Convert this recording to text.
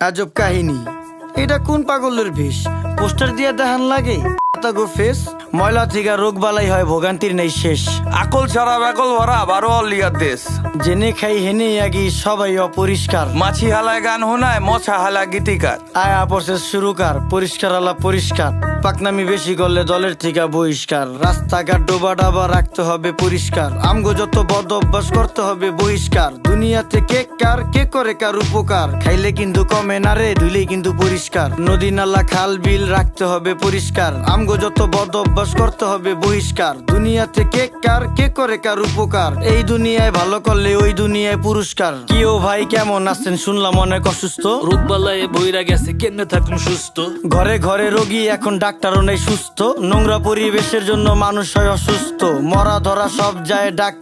আজব কাহিনী, এটা কোন পাগলের বেশ? পোস্টার দিয়ে দেখান লাগে গো ফেস। ময়লা থেকে রোগ বালাই হয়, ভোগান্তির নেই শেষ। আকল ছাড়া ব্যাকল ভরা বারো অলিয়ার দেশ। জেনে খাই হেনে আগি সবাই অপরিষ্কার। মাছি হালায় গান হোনায়, মশা হালা গীতিকার। আয়া প্রসেস শুরুকার, পরিষ্কার আলা পরিষ্কার। পাকনামি বেশি করলে দলের থেকে বহিষ্কার। রাস্তাঘাট ডোবা ডাবা রাখতে হবে পরিষ্কার। আমগো যত বদ অভ্যাস করতে হবে বহিষ্কার। দুনিয়াতে কে কার কে করে কার উপকার, খাইলে কিন্তু কমে না রে, ধুইলেই কিন্তু পরিষ্কার। নদী নালা খাল বিল রাখতে হবে পরিষ্কার। আমগো যত বদ অভ্যাস করতে হবে বহিষ্কার। দুনিয়াতে কে কার কে করে কার উপকার, এই দুনিয়ায় ভালো করলে ওই দুনিয়ায় পুরস্কার। কি ও ভাই কেমন আছেন? শুনলাম অনেক অসুস্থ। রোগবালায় বইরা গেছে, কেমনে থাকুন সুস্থ? ঘরে ঘরে রোগী, এখন ডাক্তারও নেই সুস্থ। নোংরা পরিবেশের জন্য মানুষ হয় অসুস্থ। মরা ধরা সব যায় ডাক্তার